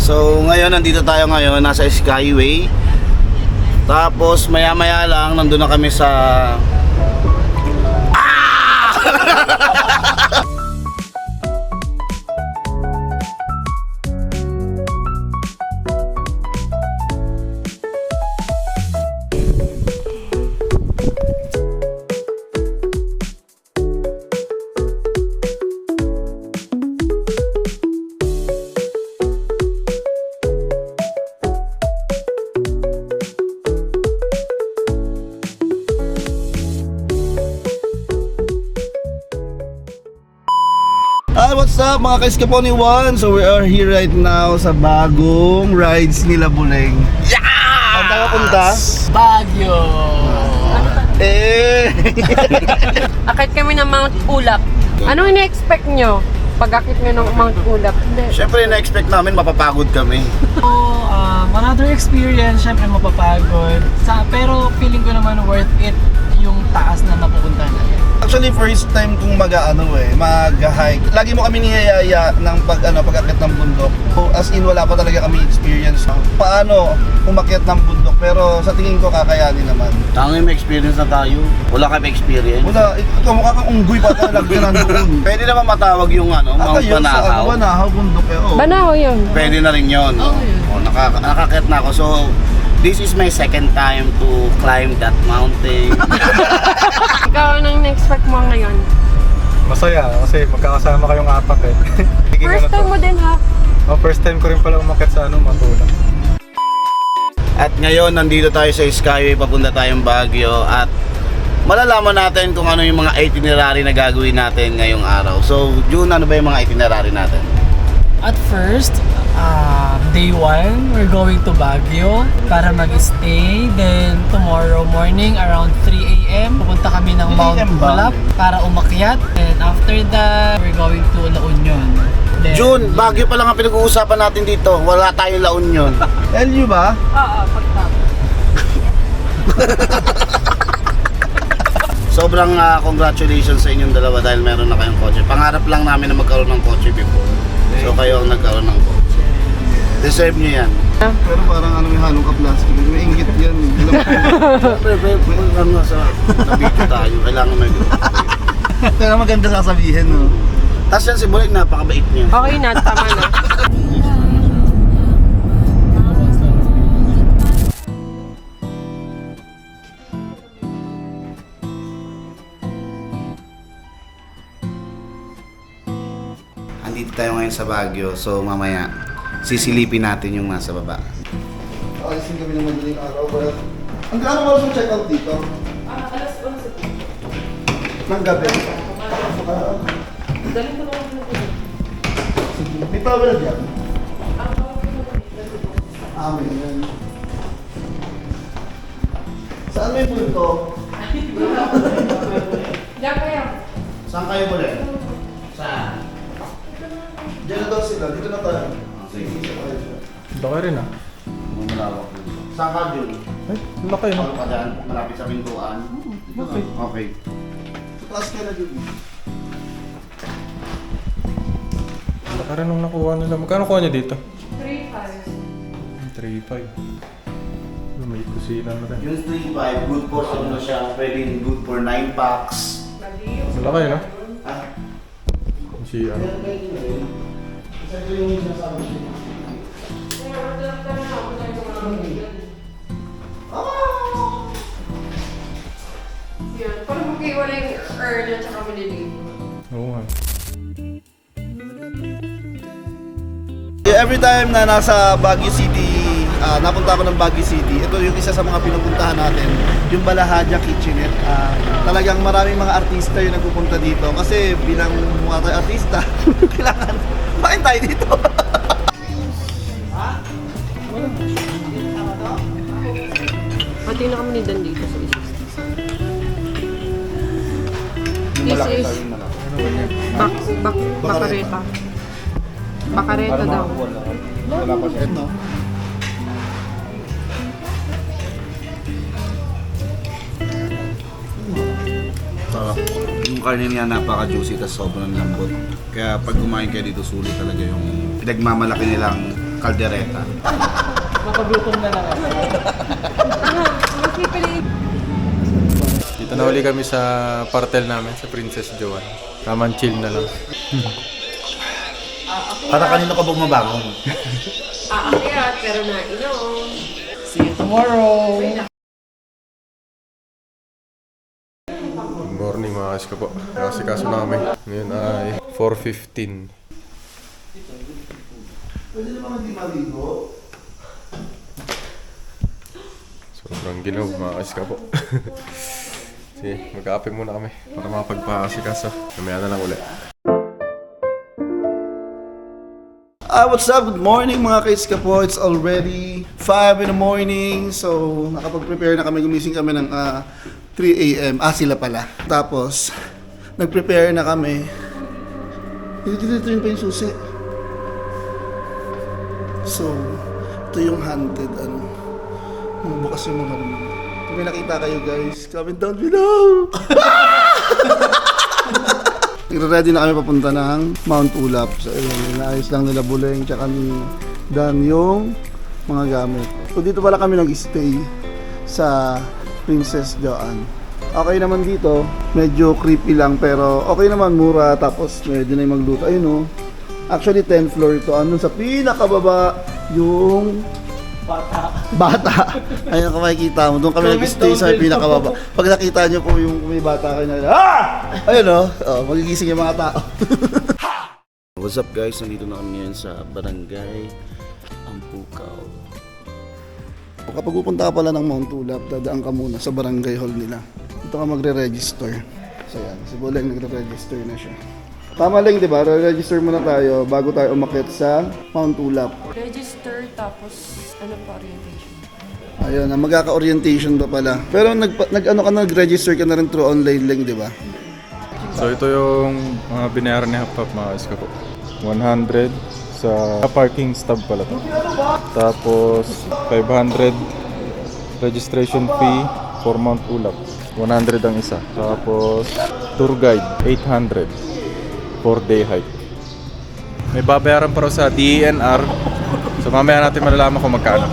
So ngayon nandito tayo ngayon, nasa Skyway. Tapos maya maya lang nandun na kami sa what's up mga ka-Escapone One? So we are here right now sa bagong rides nila Buleng. Yeah! Saan tayo punta? Baguio! Akit kami ng Mount Ulap. Anong ina-expect nyo pag akit nyo ng Mount Ulap? Siyempre na-expect namin mapapagod kami. Another experience, syempre mapapagod. Pero feeling ko naman worth it yung taas na napupunta natin. Actually first time kong mag-hike. Lagi mo kami niyayaya ng pag-akit ng bundok. So, as in wala pa talaga kami experience paano umakyat ng bundok, pero sa tingin ko kakayanin naman. Tanging may experience na tayo. Wala kami experience. Wala, ikaw mukha kang unggoy pa talaga nandoon. Pwede naman matawag yung Mount Banahaw. Banahaw, bundok Banahaw yun. Pwede na rin yun. Nakakit na ako. So this is my second time to climb that mountain. Ikaw, anong na-expect mo ngayon? Masaya kasi magkakasama kayong apat eh. First time mo din ha? First time ko rin pala umakyat sa Matula. At ngayon nandito tayo sa Skyway, papunta tayong Baguio at malalaman natin kung ano yung mga itinerary na gagawin natin ngayong araw. So June, ano ba yung mga itinerary natin? At first, day 1, we're going to Baguio para mag-stay. Then tomorrow morning around 3 AM, pupunta kami ng Mount Ulap para umakyat. And after that, we're going to La Union. Then, June, Baguio pa lang ang pinag-uusapan natin dito. Wala tayong La Union. LU ba? Oo, pagtapos. Sobrang congratulations sa inyong dalawa dahil meron na kayong kotse. Pangarap lang namin na magkaroon ng kotse before. So kayo ang nagkaroon ng kotse. Deserve nyo yan. Pero parang may halong ka-plastic. May inggit yan. Pero ano sa nabito tayo. Kailangan may pero maganda sasabihin, no? Tapos yan si Buleng, napakabait niya. Okay na, tama na. Andito tayo ngayon sa Baguio, so mamaya sisilipin natin yung nasa baba. Alisin kami ng madaling araw, but ang gaano mo sa check out dito? Alas 11. Ng gabi. Daling ko naman dito. May power dyan? Amin yan. Saan may punto? Diyan kayo. Saan kayo muli? Saan? Diyan na daw sila, dito na tayo. Sige, isa pa kayo siya. Laki rin ah. Malawak dito. Saan ka, Jun? Ay, laki no? Ano ka dyan? Malapit sa pintuan? Okay. Okay. Sa class ka na, Jun. Laki rin nung nakuha nila. Magkano kuha niya dito? 3-5. 3.5. May kusina na rin. Yung 3.5, good for ano siya, pwedeng good for 9 packs. Malaki no? Ah, Si ano? ito yung sinasabi siya. Yan, parang magkiwala yung earn at saka maliligo. Oo nga. Every time na nasa Baguio City, napunta ako ng Baguio City, ito yung isa sa mga pinupuntahan natin, yung Balahaja Kitchenette. Talagang maraming mga artista yung nagpupunta dito kasi bilang mukha tayo artista, kailangan makain tayo dito. Pati na kami ni Dan dito sa isa. Malaki This is tayo, malaki. bakareta. Bakareta daw. Wala pa siya. Ito. Yung karne niya napaka-juicy, tas sobrang lambot. Kaya pag kumain kayo dito, sulit talaga yung pinagmamalaki nilang kaldereta. Mapagutom na lang ako. Dito na uli kami sa partel namin, sa Princess Joanne. Taman chill na lang. Para kanino ka bumabangon? Aakyat, pero nainom. See you tomorrow! Good morning mga guys ko po. Kasi kaso namin. Ngayon ay 4:15. Pwede naman hindi maligo. Sobrang ginaw mga guys ko po. Sige, mag-aapi muna kami para makapagpakasikaso. Mamaya na lang ulit. What's up? Good morning mga kaiska po. It's already 5 in the morning. So, nakapag-prepare na kami. Gumising kami ng 3 a.m. Sila pala. Tapos, nag-prepare na kami. Dito pa yung susi. So, ito yung haunted, bukas yung mga room. Kung may nakita kayo guys, comment down below! Ready na kami papunta ng Mount Ulap. So, inaayos lang nila Buleng tsaka ni Dan yung mga gamit. So, dito pala kami nag-stay sa Princess Joanne. Okay naman dito, medyo creepy lang pero okay naman, mura, tapos pwede na yung magluto. Ayun actually 10th floor ito. Andun sa pinakababa yung bata. Ayun kung makikita mo, doon kami nag-stay sa pinakababa. Pag nakita nyo po yung may bata kayo na, ayun magigising yung mga tao. What's up guys, nandito na kami ngayon sa Barangay Ampukaw. Kapag pupunta ka pala ng Mount Ulap, dadaan ka muna sa barangay hall nila. Dito ka magre-register. So yan, si Boleng nagre-register na siya. Tama lang, di ba? Re-register muna tayo bago tayo umakyat sa Mount Ulap. Register, tapos ano pa, orientation? Ayun, magkaka-orientation pa pala. Pero nag-register ka na rin through online link, di ba? So ito yung mga binayaran ni Hapap mga guys ko po. 100 sa parking stub pala to. Tapos 500 registration fee for Mount Ulap. 100 ang isa. Tapos tour guide 800 4-day hike. May babayaran pa raw sa DENR. So mamaya natin malalaman kung magkano.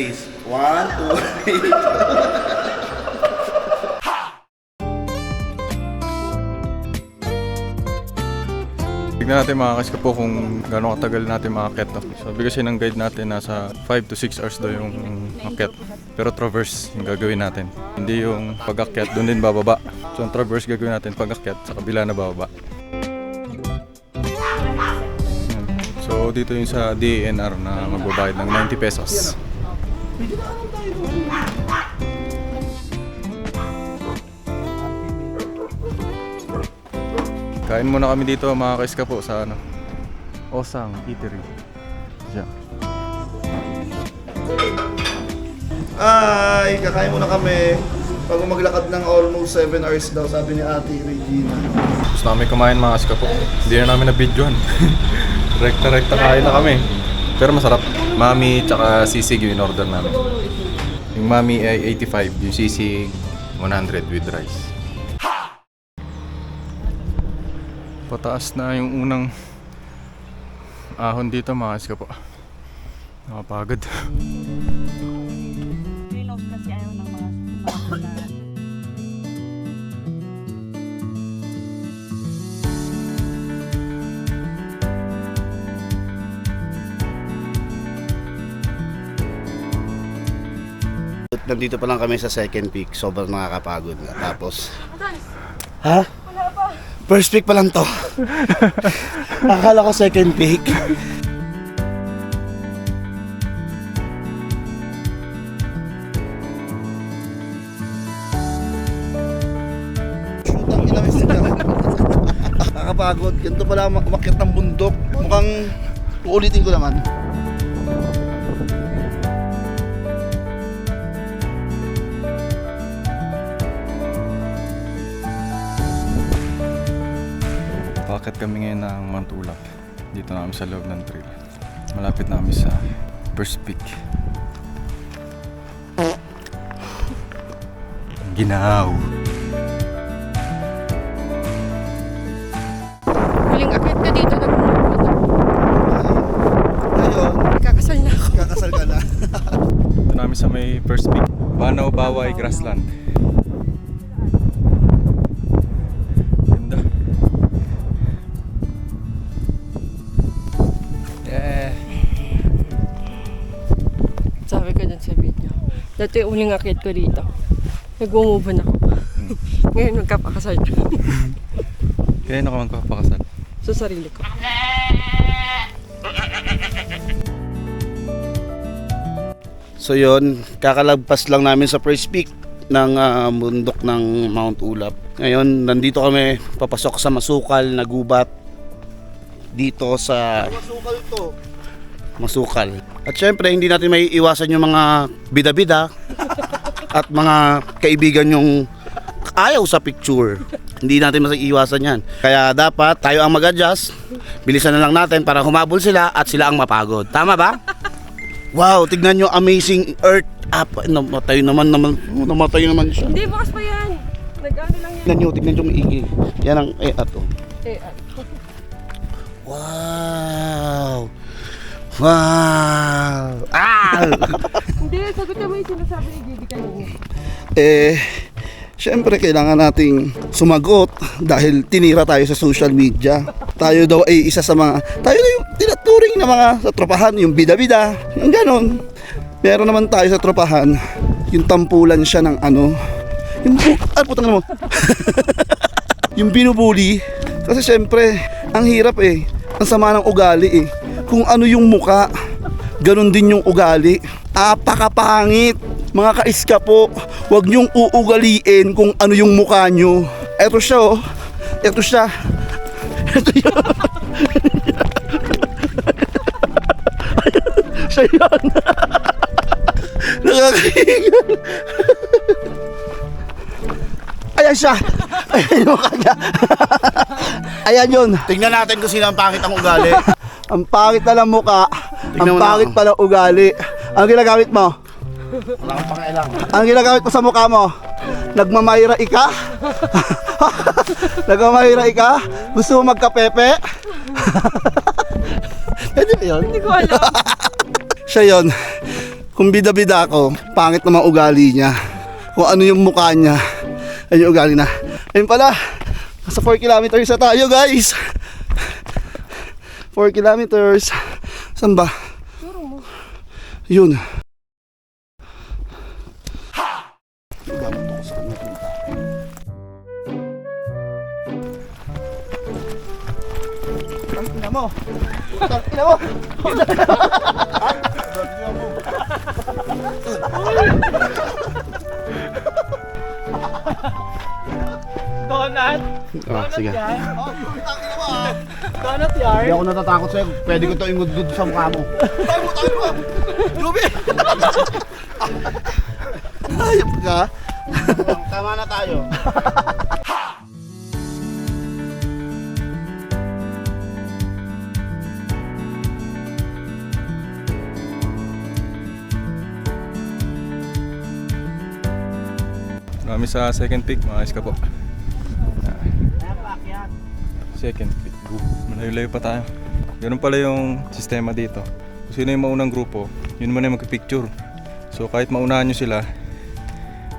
1, 2, 3. Tignan natin mga kas po kung gaano katagal natin makakit to. Sabi kasi ng guide natin nasa 5 to 6 hours daw yung akit. Pero traverse yung gagawin natin. Hindi yung pag-akyat, doon din bababa. So ang traverse gagawin natin pag-akyat sa kabila na bababa. So dito yung sa DENR na magbabayad ng 90 pesos. Kain muna kami dito mga kaiska po sa Osang Eatery. Diyan. Ay, kakain muna kami. Pag maglakad ng almost 7 hours daw, sabi ni Ate Regina. Gusto namin kumain mga kaiska po. Hindi na namin na-videoan. Rekta-rekta kain na kami. Pero masarap. Mami tsaka sisig yung in-order namin. Yung mami ay 85, yung sisig 100 with rice. Pataas na yung unang ahon dito mga kaiska po. Nakapagod. Kasi ayaw ng mga pula. Nandito pa lang kami sa second peak. Sobrang nakakapagod na. Tapos, ha? First peak pa lang to. Akala ko second peak. Shoot ang ginawin sila. Nakakapagod. Ganito pala umakyat ng bundok. Mukhang uulitin ko naman. Bakit kami ngayon ng Mount Ulap? Dito na kami sa loob ng trail. Malapit na kami sa first peak. Ginaw! Huling akit ka dito, may first pick. Banaw Baway Grassland. Ganda. Yeah. Sabi ko dyan sa video. Dati yung uling akit ko dito. Nag-move on ako. Ngayon magkapakasal. Kaya na ka magpapakasal. Sa sarili ko. So yun, kakalagpas lang namin sa first peak ng bundok ng Mount Ulap. Ngayon, nandito kami papasok sa masukal na gubat dito sa masukal to. Masukal. At syempre, hindi natin may iwasan yung mga bida-bida at mga kaibigan yung ayaw sa picture. Hindi natin maiiwasan yan. Kaya dapat tayo ang mag-adjust. Bilisan na lang natin para humabol sila at sila ang mapagod. Tama ba? Wow, tignan nyo, amazing earth up. Namatay naman siya. Hindi, bukas pa yan. Nag-ano lang yan. Tignan nyo maigi. Yan ang ato. Wow. Wow. Ah! Hindi, sagot naman yung sinasabi ni Gigi kanina. Syempre kailangan nating sumagot dahil tinira tayo sa social media. Tayo daw ay isa sa mga, tayo na yung tinaturing na mga sa tropahan, yung bida-bida, yung ganon. Meron naman tayo sa tropahan, yung tampulan siya ng putang mo. Yung binubuli. Kasi syempre, ang hirap ang sama ng ugali Kung ano yung muka, ganon din yung ugali. Apakapangit. Mga kaiska po, huwag niyong uugaliin kung ano yung mukha niyo. Eto siya Eto siya. Eto yun. Siya yun. Nakakahingal. Ayan siya. Ayan yung mukha niya. Ayan yun. Tingnan natin kung sino ang pangit ang ugali. Ang pangit na lang mukha. Ang pangit pala ugali. Ang ginagamit mo? Wala kang pakailang. Ang ginagamit mo sa mukha mo? Nagmamayra ika? Nagmamayra ika? Gusto mo magkapepe? Pwede ba yun? Hindi ko alam. Siya yun. Kung bida-bida ako, pangit naman ugali niya. Kung ano yung mukha niya, ayun yung ugali na. Ayun pala, nasa 4 kilometers na tayo guys. 4 kilometers. Saan ba? Yun. Tangina mo. Tangina mo. Donut? Sige. Yan? Donut yard? Hindi ako natatakot sa'yo. Pwede ko ito ingudgud sa mukha mo. Tayo mo! Lubi! Ayop ka. Tama na tayo. Marami sa second pick, mga iska po. Second pick. Malayo-layo pa tayo. Ganun pala yung sistema dito. Kung sino yung maunang grupo, yun muna yung magpipicture. So kahit maunahan nyo sila,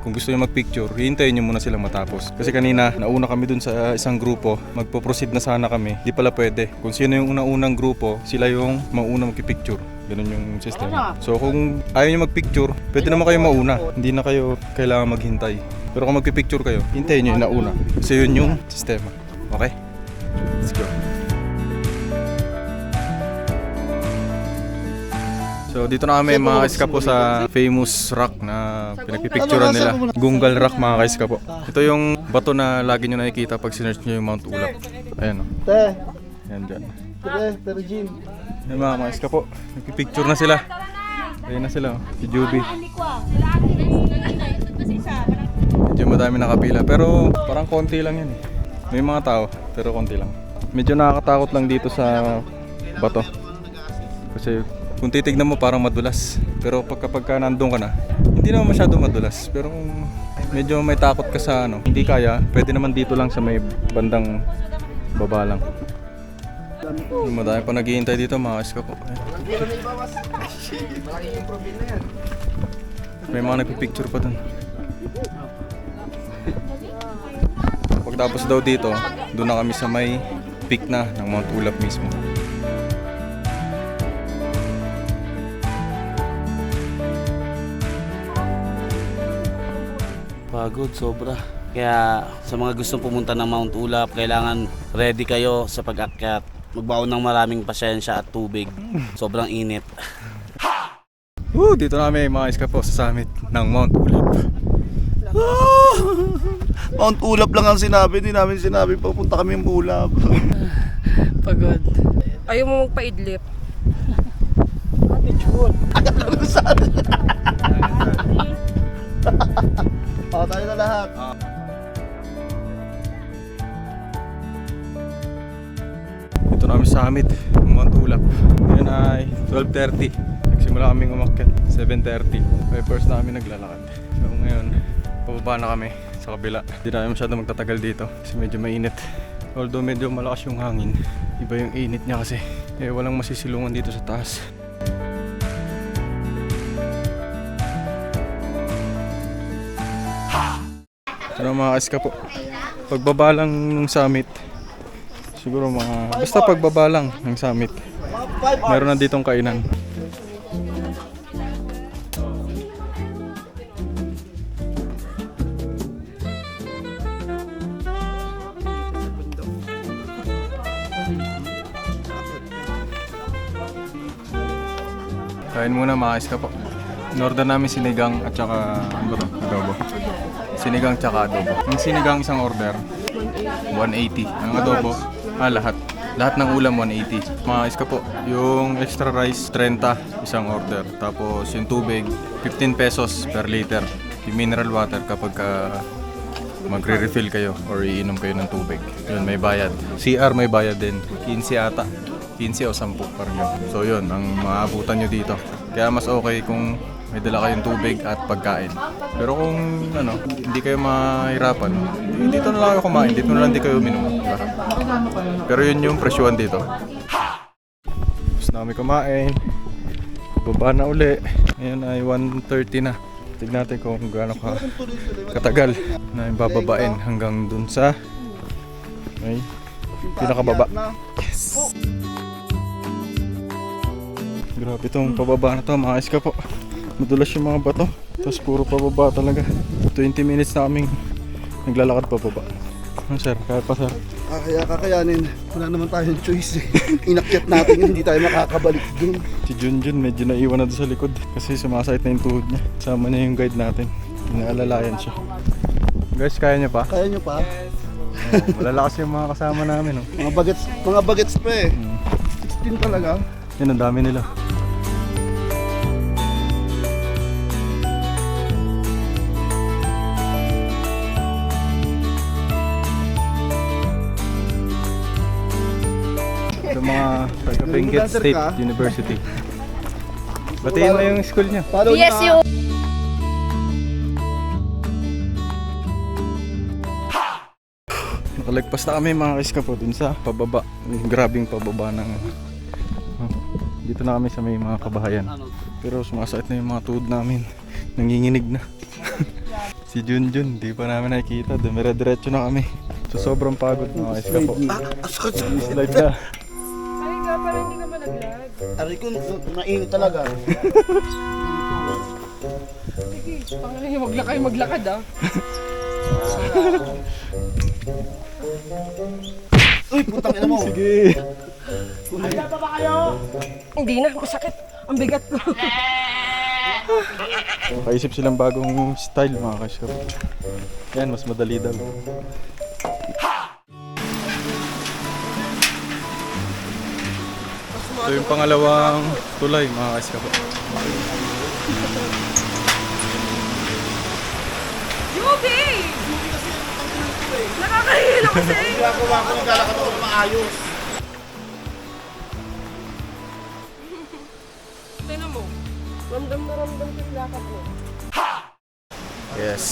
kung gusto nyo magpicture, hihintayin nyo muna silang matapos. Kasi kanina, nauna kami dun sa isang grupo, magpo-proceed na sana kami. Di pala pwede. Kung sino yung unang grupo, sila yung mauna magpipicture. Ganun yung sistema. So kung ayaw nyo magpicture, pwede naman kayo mauna. Hindi na kayo kailangan maghintay. Pero kung magpipicture kayo, hintayin nyo yung nauna. Kasi yun yung sistema. Okay? Let's go. So dito na kami mga kaiska po sa famous rock na pinagpipicturean nila. Gungal Rock mga kaiska po. Ito yung bato na lagi nyo nakikita pag sinearch nyo yung Mount Ulap. Ayan o. Ayan dyan. Ayan mga kaiska po. Nagpipicture na sila. Ayan na sila. Si Juby. Medyo madami nakapila. Pero parang konti lang yan. May mga tao pero konti lang. Medyo nakakatakot lang dito sa bato. Kasi kung titignan mo parang madulas. Pero pagka nandun ka na, hindi naman masyado madulas. Pero kung medyo may takot ka sa hindi kaya, pwede naman dito lang sa may bandang baba lang. Madami pa naghihintay dito mga iska po. May mga nagpipicture pa dun. Pagtapos daw dito, doon na kami sa may peak na ng Mount Ulap mismo. Pagod, sobra. Kaya sa mga gustong pumunta ng Mount Ulap, kailangan ready kayo sa pag-akyat. Magbaon ng maraming pasyensya at tubig. Sobrang init. Dito na kami mga iska po sa summit ng Mount Ulap. Mount Ulap lang ang sinabi. Hindi namin sinabi papunta kami ng Ulap. Pagod. Ayaw mo magpaidlip. Tayo na lahat. Ito na kami sa summit ng Mount Ulap. Ngayon ay 12:30. Nagsimula kaming umakyat 7:30. May first na kami naglalakad. So ngayon, pababa na kami sa kabila. Hindi na kami masyado magtatagal dito kasi medyo mainit. Although medyo malakas yung hangin, iba yung init niya kasi. Walang masisilungan dito sa taas. Ano mga iska po, pagbaba lang ng summit, siguro basta pagbaba lang ng summit, meron na ditong kainan. Kain muna mga iska po. In-order namin sinigang at saka adobo. Sinigang tsaka adobo. Yung sinigang isang order, 180. Ang adobo, lahat. Lahat ng ulam 180. Mga iska po, yung extra rice 30 isang order. Tapos yung tubig 15 pesos per liter. Yung mineral water kapag magre-refill kayo or iinom kayo ng tubig. Yun, may bayad. CR may bayad din. 15 ata. 15 o 10 parang yun. So yun, ang maabutan nyo dito. Kaya mas okay kung may dala kayong tubig at pagkain. Pero kung hindi kayo mahirapan, dito na lang kayo kumain, dito na lang di kayo uminom. Diba? Pero yun yung presyuhan dito. Tapos na kami kumain. Baba na uli. Ngayon ay 1:30 na. Tignan natin kung gaano katagal na yung bababain hanggang dun sa pinakababa. Yes! Grabe itong pababa na to mga iska po. Madulas yung mga bato. Tapos puro pababa talaga. 20 minutes na kaming naglalakad pababa. Sir, kaya pa sir? Kaya kakayanin. Wala naman tayong choice eh. Inakyat natin yun, hindi tayo makakabalik dun. Si Junjun medyo naiwan na doon sa likod. Kasi sumasakit na yung tuhod niya. Sama niya yung guide natin. Inaalalayan siya. Guys, kaya niyo pa? Kaya nyo pa? Malalakas yung mga kasama namin. Oh. Mga bagets pa eh. 16 talaga. Yan, ang dami nila. Ito mga taga Benguet State University. Batiin mo yung school niya. PSU! Nakalagpas na kami mga kiska po dun sa pababa. Grabing pababa ng dito na kami sa may mga kabahayan. Pero sumasakit na yung mga tuhod namin. Nanginginig na. Si Junjun, di pa namin nakikita. Dumire-diretso na kami. So sobrang pagod mga kiska po. Slide na. Ay nga, parang hindi ka malaglag. Aray ko, mainit talaga. Sige, pangalan wag kayo maglakad ah. Uy, putang ina mo. Sige. Hindi na, masakit. Ang bigat ko. Kaisip silang bagong style mga kiska po. Yan, mas madali daw. Ito yung pangalawang tulay mga kiska po. Yubi! Nakakahilo kasi! Gagawa ko, naglalakad ako ng maayos. Tignan mo. Ramdam na ramdam ko yung lakad mo. Yes.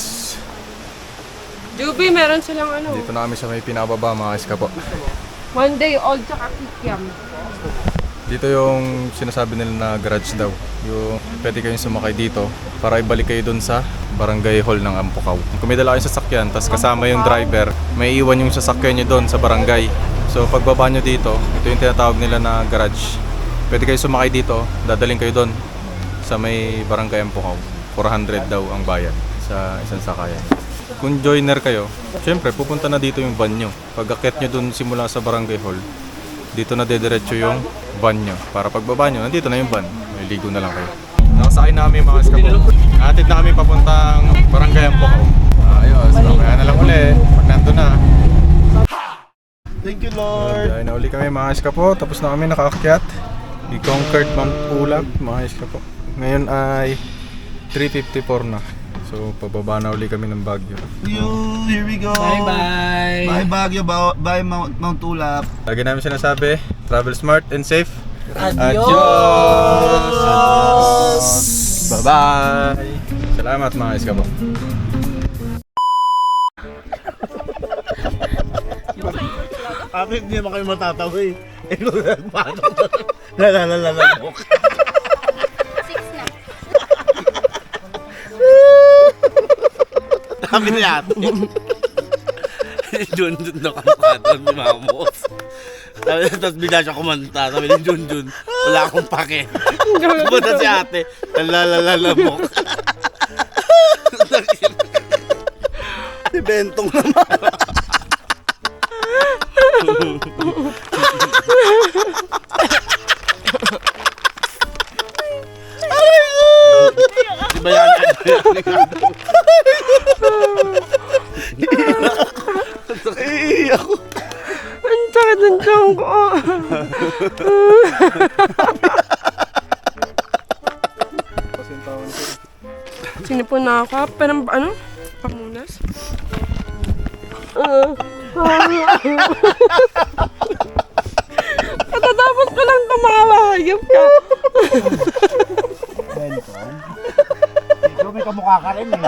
Juby, meron silang ano. Dito na kami sa may pinababa mga kiska po. One day old tsaka kikiam. Dito yung sinasabi nila na garage daw. Yung pwede kayong sumakay dito para ibalik kayo dun sa barangay hall ng Ampukaw. Kung may dala kayong sasakyan, tas kasama yung driver, may iwan yung sasakyan nyo dun sa barangay. So pagbaba nyo dito, ito yung tinatawag nila na garage. Pwede kayo sumakay dito, dadaling kayo dun sa may barangay Ampukaw. 400 daw ang bayad sa isang sakayan. Kung joiner kayo, syempre pupunta na dito yung van nyo. Pag akit nyo dun simula sa barangay hall, dito na dediretso yung van nyo. Para pagbaba nyo, nandito na yung van. May ligo na lang kayo. Nakasakay na kami mga eskapo. Atid na kami papuntang barangay Ampukaw. Ayos, mamaya na lang uli. Pag nandun na. Thank you, Lord. Dahil na uli kami mga eskapo. Tapos na kami nakaakyat. I-conquered Mount Pulag mga eskapo. Ngayon ay 3:54 na. So pababa na uli kami ng Baguio. Here we go. Bye-bye! Bye Baguio, bye Mount Ulap. Lagi namin sinasabi, travel smart and safe. Adios! Bye-bye! Salamat mga eskapo. Bakit hindi naman kayo matatawa eh? Lalalabok. Sabi ni ate. Junjun na kamukha doon ni Mamos. Tapos bigla siya kumanta. Sabi ni Junjun, wala akong pake. Kumanta si ate, lalalabok. Si Bentong naman. Di ba yan? Iiyak ko. Ang sakit ng tiyan ko. Sinipon na ako. Pero ano? Pamunas? Katatapos ko lang tumawa. Hayop ka. Bentong? Ikaw may kamukha ka rin eh.